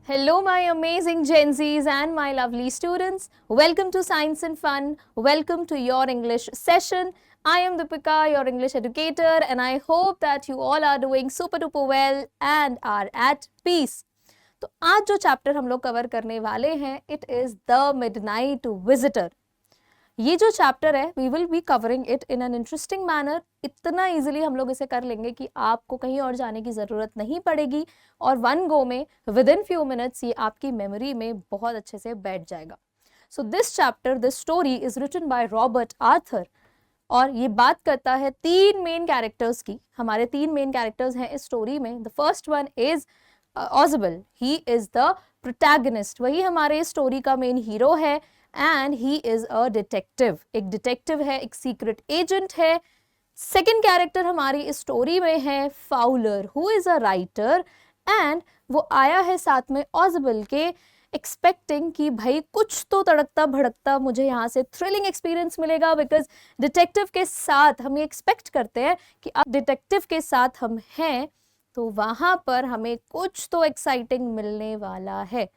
Hello, my amazing Gen Zs and my lovely students. Welcome to Science and Fun. Welcome to your English session. I am Deepika, your English educator, and I hope that you all are doing super duper well and are at peace. तो आज जो chapter हम लोग cover करने वाले हैं, it is the midnight visitor. ये जो चैप्टर है we will be covering it in an interesting manner. इतना इजीली हम लोग इसे कर लेंगे कि आपको कहीं और जाने की ज़रूरत नहीं पड़ेगी और वन गो में विद इन फ्यू मिनट्स ये आपकी मेमोरी में बहुत अच्छे से बैठ जाएगा. So this chapter, this story is written by Robert Arthur और ये बात करता है तीन मेन कैरेक्टर्स की. हमारे तीन मेन कैरेक्टर्स हैं इस स्टोरी में. The first one is Ausable. He is the protagonist. वही हमारे स्टोरी का मेन हीरो है and he is a detective. एक डिटेक्टिव है, एक सीक्रेट एजेंट है. सेकेंड कैरेक्टर हमारी इस स्टोरी में है Fowler, who is a writer and वो आया है साथ में ऑज़बल के, एक्सपेक्टिंग कि भाई कुछ तो तड़कता भड़कता मुझे यहाँ से थ्रिलिंग एक्सपीरियंस मिलेगा. बिकॉज डिटेक्टिव के साथ हम ये एक्सपेक्ट करते हैं कि अब डिटेक्टिव के साथ हम हैं तो वहाँ पर हमें कुछ तो एक्साइटिंग मिलने वाला है.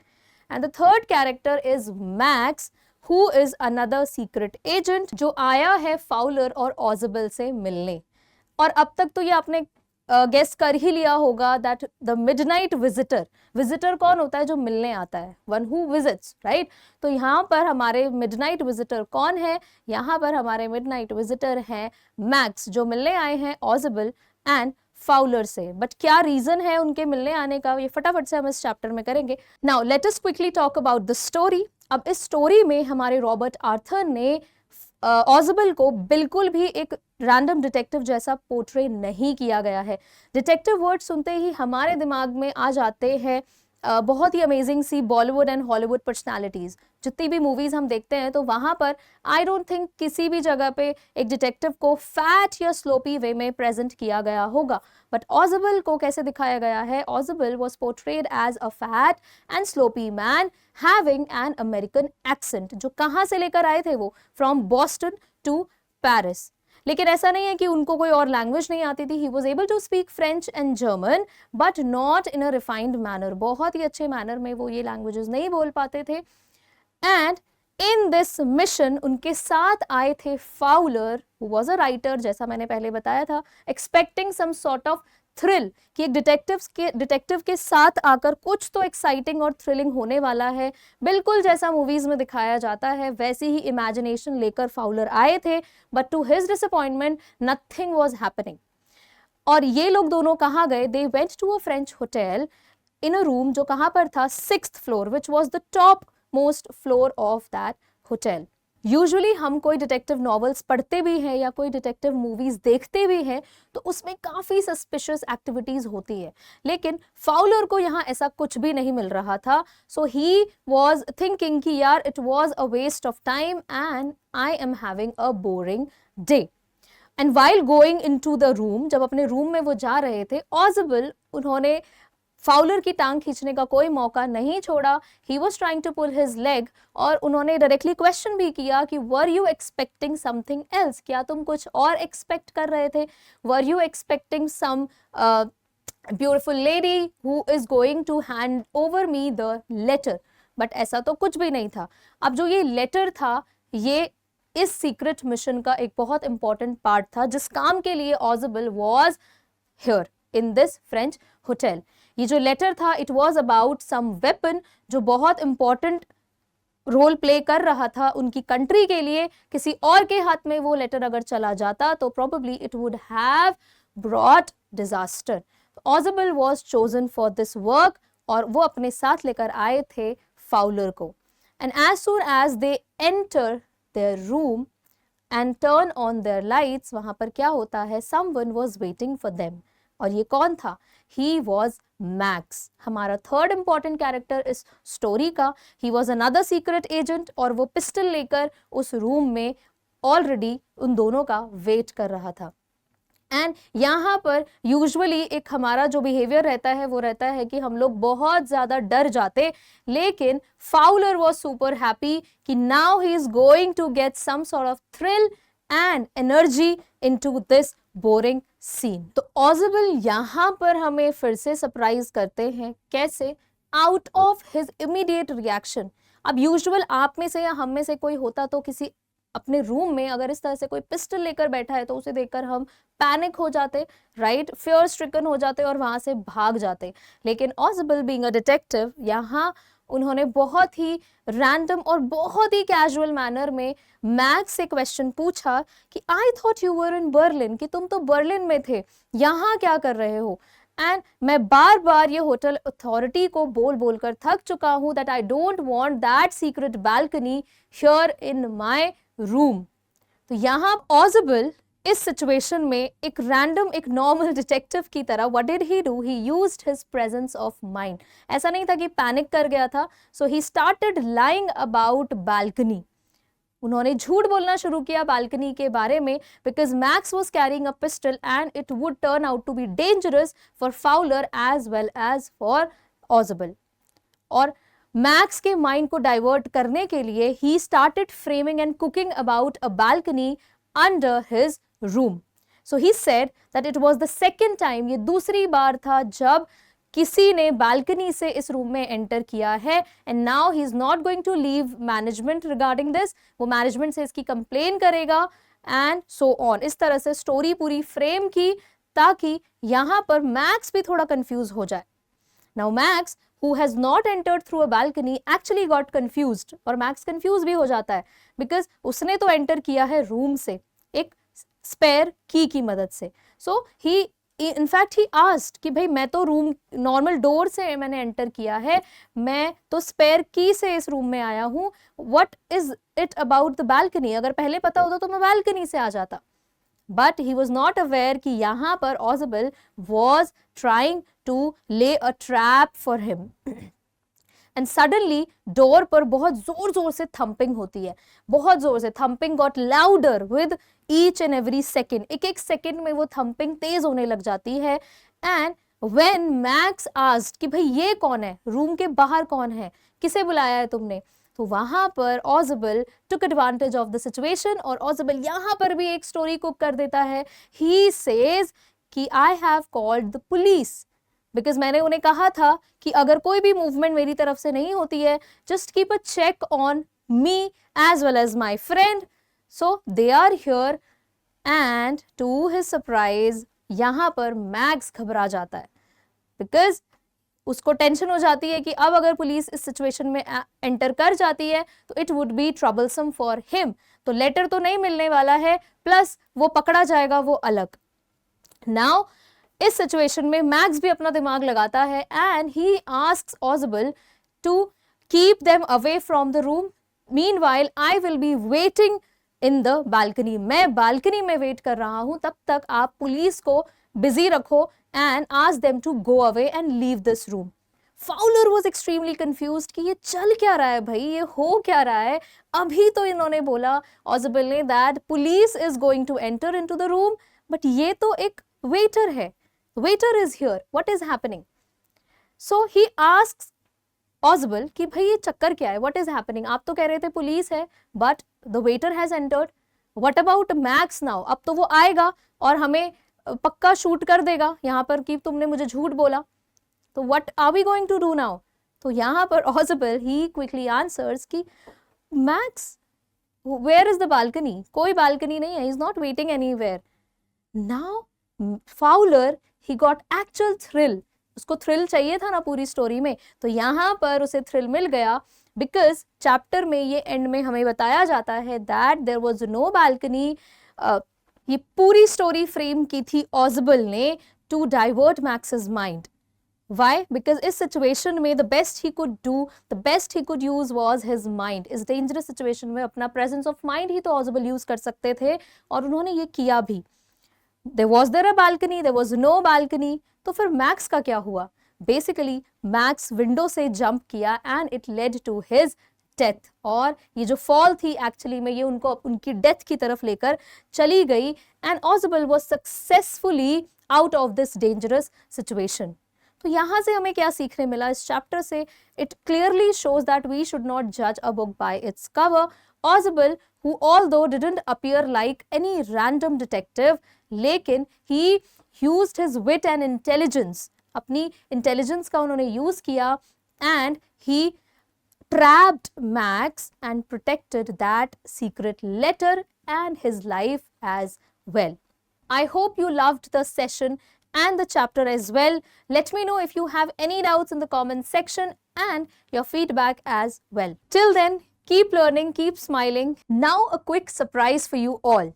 And the third character is max, who is another secret agent, जो आया है फाउलर और ऑज़बल से मिलने. और अब तक तो ये आपने गेस कर ही लिया होगा that the midnight visitor. Visitor कौन होता है? जो मिलने आता है, वन हु विजिट्स, राइट. तो यहाँ पर हमारे मिडनाइट विजिटर कौन है? यहाँ पर हमारे मिडनाइट विजिटर हैं मैक्स, जो मिलने आए हैं ऑज़बल एंड फाउलर से. बट क्या रीजन है उनके मिलने आने का, ये फटाफट से हम इस चैप्टर में करेंगे. Now let us quickly talk about the story. अब इस स्टोरी में हमारे रॉबर्ट आर्थर ने ऑज़बल को बिल्कुल भी एक रैंडम डिटेक्टिव जैसा पोर्ट्रे नहीं किया गया है. डिटेक्टिव वर्ड सुनते ही हमारे दिमाग में आ जाते हैं बहुत ही अमेजिंग सी बॉलीवुड एंड हॉलीवुड पर्सनालिटीज़. जितनी भी मूवीज़ हम देखते हैं तो वहाँ पर आई डोंट थिंक किसी भी जगह पे एक डिटेक्टिव को फैट या स्लोपी वे में प्रेजेंट किया गया होगा. बट ऑज़बल को कैसे दिखाया गया है? Ausable was portrayed as a fat and sloppy man having an American accent. जो कहाँ से लेकर आए थे वो? From Boston to Paris. लेकिन ऐसा नहीं है कि उनको कोई और लैंग्वेज नहीं आती थी. He was able to speak French and German but not in a refined manner. बहुत ही अच्छे मैनर में वो ये लैंग्वेजेस नहीं बोल पाते थे. एंड इन दिस मिशन उनके साथ आए थे Fowler, who was a writer, जैसा मैंने पहले बताया था, expecting some sort of thrill कि एक डिटेक्टिव के साथ आकर कुछ तो एक्साइटिंग और थ्रिलिंग होने वाला है. बिल्कुल जैसा मूवीज में दिखाया जाता है वैसी ही इमेजिनेशन लेकर फाउलर आए थे. But to his disappointment nothing was happening. और ये लोग दोनों कहाँ गए? They went to a French hotel in a room जो कहाँ पर था? 6th floor, which was the top most floor of that hotel. Usually हम कोई डिटेक्टिव नॉवेल्स पढ़ते भी हैं या कोई डिटेक्टिव मूवीज देखते भी हैं तो उसमें काफ़ी सस्पिशियस एक्टिविटीज़ होती है. लेकिन फाउलर को यहाँ ऐसा कुछ भी नहीं मिल रहा था. सो ही वॉज थिंकिंग कि यार it was a waste of time and I am having a boring day. And while going into the room, जब अपने रूम में वो जा रहे थे, ऑज़बल उन्होंने फाउलर की टांग खींचने का कोई मौका नहीं छोड़ा. He was trying to pull his leg और उन्होंने डायरेक्टली क्वेश्चन भी किया कि were you expecting something else? क्या तुम कुछ और एक्सपेक्ट कर रहे थे? Were you expecting some beautiful lady who is going to hand over me the letter? But ऐसा तो कुछ भी नहीं था. अब जो ये लेटर था ये इस सीक्रेट मिशन का एक बहुत इंपॉर्टेंट पार्ट था जिस काम के लिए Ausable was here in this French hotel. ये जो लेटर था it was about some weapon जो बहुत इंपॉर्टेंट रोल प्ले कर रहा था उनकी कंट्री के लिए. किसी और के हाथ में वो लेटर अगर चला जाता तो probably it would have brought disaster. Ausable was chosen for this work और वो अपने साथ लेकर आए थे फाउलर को. And as soon as they enter their room and turn on their lights, वहां पर क्या होता है? Someone was waiting for them. और ये कौन था? ही वॉज मैक्स, हमारा थर्ड इंपॉर्टेंट कैरेक्टर इस स्टोरी का. He was another secret agent और वो पिस्टल लेकर उस रूम में ऑलरेडी उन दोनों का वेट कर रहा था. एंड यहाँ पर यूजुअली एक हमारा जो बिहेवियर रहता है वो रहता है कि हम लोग बहुत ज़्यादा डर जाते. लेकिन फाउलर वॉज सुपर हैप्पी कि now he is going to get some sort of thrill and energy into this boring scene. तो ऑज़बल यहाँ पर हमें फिर से सरप्राइज करते हैं. कैसे? Out of his immediate reaction. अब यूजुअल आप में से या हम में से कोई होता तो किसी अपने रूम में अगर इस तरह से कोई पिस्टल लेकर बैठा है तो उसे देखकर हम पैनिक हो जाते, राइट, फियर स्ट्रिकन हो जाते और वहां से भाग जाते। लेकिन ऑजिबल बीइंग अ डिटेक्टिव, यहाँ उन्होंने बहुत ही रैंडम और बहुत ही कैजुअल मैनर में मैक्स से क्वेश्चन पूछा कि I thought you were in Berlin, कि तुम तो बर्लिन में थे, यहाँ क्या कर रहे हो। एंड मैं बार बार ये होटल अथॉरिटी को बोल बोलकर थक चुका हूं that I don't want that secret balcony here in my room. तो यहाँ ऑजिबल इस सिचुएशन में एक रैंडम, एक नॉर्मल डिटेक्टिव की तरह what did he do, he used his presence of mind. ऐसा नहीं था कि पैनिक कर गया था, so he started lying about balcony. उन्होंने झूठ बोलना शुरू किया बालकनी के बारे में, because Max was carrying a pistol and it would turn out to be dangerous for Fowler as well as for Ausable. और मैक्स के माइंड को डाइवर्ट करने के लिए he started framing and cooking about a balcony under his room. So he said that it was the second time, ये दूसरी बार था जब किसी ने बालकनी से इस रूम में एंटर किया है, and now he is not going to leave management regarding this, वो मैनेजमेंट से इसकी कंप्लेन करेगा एंड सो ऑन। इस तरह से स्टोरी पूरी फ्रेम की ताकि यहां पर मैक्स भी थोड़ा कंफ्यूज हो जाए। Now max who has not entered through a balcony actually got confused, और मैक्स कंफ्यूज भी हो जाता है बिकॉज उसने तो एंटर किया है रूम से एक स्पेयर की मदद से। सो ही इनफैक्ट ही आस्क्ड कि भाई मैं तो रूम नॉर्मल डोर से मैंने एंटर किया है, मैं तो स्पेयर की से इस रूम में आया हूँ, what is it about the balcony, अगर पहले पता होता तो मैं बालकनी से आ जाता। But he was not aware कि यहाँ पर ऑजिबल was trying to lay a trap for him. And suddenly door पर बहुत जोर जोर से थम्पिंग होती है, बहुत जोर से thumping got louder with each and every second, एक एक सेकेंड में वो थम्पिंग तेज होने लग जाती है। And when Max asked कि भाई ये कौन है, रूम के बाहर कौन है, किसे बुलाया है तुमने, तो वहां पर Ausable took advantage of the situation और ऑजिबल यहां पर भी एक स्टोरी कुक कर देता है। ही सेज कि I have called the police, because मैंने उन्हें कहा था कि अगर कोई भी मूवमेंट मेरी तरफ से नहीं होती है, just keep a check on me as well as my friend, so they are here. And to his surprise यहां पर मैक्स घबरा जाता है, बिकॉज उसको टेंशन हो जाती है कि अब अगर पुलिस इस सिचुएशन में एंटर कर जाती है तो it would be troublesome for him, तो लेटर तो नहीं मिलने वाला है, प्लस वो पकड़ा जाएगा वो अलग। नाउ इस सिचुएशन में मैक्स भी अपना दिमाग लगाता है and he asks Ausable to keep them away from the room, meanwhile I will be waiting in the balcony, मैं बालकनी में वेट कर रहा हूं, तब तक आप पुलिस को बिजी रखो and ask them to go away and leave this room. Fowler was extremely confused कि ये चल क्या रहा है भाई, ये हो क्या रहा है। अभी तो इन्होंने बोला ऑजिबल ने that police is going to enter into the room, but ये तो एक waiter है, waiter is here, what is happening? So he asks ऑजिबल कि भाई ये चक्कर क्या है, what is happening? आप तो कह रहे थे पुलिस है, but the waiter has entered. What about Max now? अब तो वो आएगा और हमें पक्का शूट कर देगा यहाँ पर कि तुमने मुझे झूठ बोला, तो what are we going to do now. तो यहाँ पर ऑजिबल ही क्विकली आंसर्स कि Max where is the balcony, कोई बालकनी नहीं है, he is not waiting anywhere. Now Fowler he got actual thrill, उसको थ्रिल चाहिए था ना पूरी स्टोरी में, तो यहाँ पर उसे थ्रिल मिल गया, बिकॉज चैप्टर में ये एंड में हमें बताया जाता है that there was no balcony. ये पूरी स्टोरी फ्रेम की थी ऑजिबल ने to divert Max's mind. Why? Because इस सिचुएशन में the best he could do, the best he could use was his mind. इस डेंजरस सिचुएशन में अपना प्रेजेंस ऑफ माइंड ही तो ऑजिबल यूज कर सकते थे और उन्होंने ये किया भी। Was there a balcony? There was no balcony. तो फिर मैक्स का क्या हुआ? बेसिकली मैक्स विंडो से जंप किया and it led to his death, और ये जो फॉल थी एक्चुअली में ये उनको उनकी डेथ की तरफ लेकर चली गई and Ausable was successfully out of this dangerous situation. तो यहाँ से हमें क्या सीखने मिला इस चैप्टर से? It clearly shows that we should not जज a book by its cover. Ausable who although didn't appear like any random detective, लेकिन he used his wit and intelligence, अपनी इंटेलिजेंस का उन्होंने यूज किया and he trapped Max and protected that secret letter and his life as well. I hope you loved the session and the chapter as well. Let me know if you have any doubts in the comment section and your feedback as well. Till then, keep learning, keep smiling. Now a quick surprise for you all.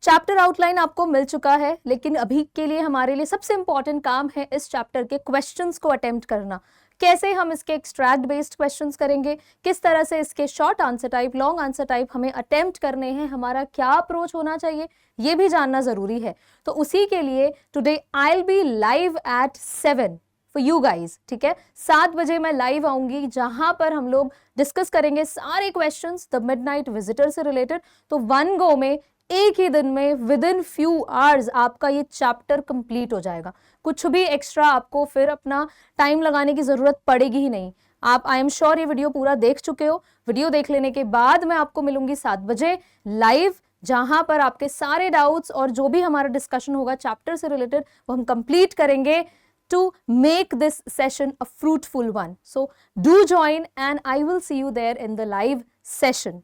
Chapter outline आपको मिल चुका है, लेकिन अभी के लिए हमारे लिए सबसे इंपॉर्टेंट काम है इस चैप्टर के क्वेश्चंस को अटेम्प्ट करना. कैसे हम इसके एक्सट्रैक्ट बेस्ड क्वेश्चंस करेंगे, किस तरह से इसके short answer type, long answer type हमें अटेम्प्ट करने हैं, हमारा क्या अप्रोच होना चाहिए, ये भी जानना जरूरी है. तो उसी के लिए today I will B live at 7 for you guys. ठीक है, 7 बजे मैं लाइव आऊंगी, जहां पर हम लोग डिस्कस करेंगे सारे क्वेश्चंस द मिडनाइट विजिटर से रिलेटेड. तो वन गो में, एक ही दिन में, विद इन फ्यू आवर्स आपका ये चैप्टर कंप्लीट हो जाएगा. कुछ भी एक्स्ट्रा आपको फिर अपना टाइम लगाने की जरूरत पड़ेगी ही नहीं. आप, आई एम श्योर, ये वीडियो पूरा देख चुके हो. वीडियो देख लेने के बाद मैं आपको मिलूंगी 7 बजे लाइव, जहां पर आपके सारे डाउट्स और जो भी हमारा डिस्कशन होगा चैप्टर से रिलेटेड वो हम कंप्लीट करेंगे to make this session a fruitful one. So do join and I will see you there in the live session.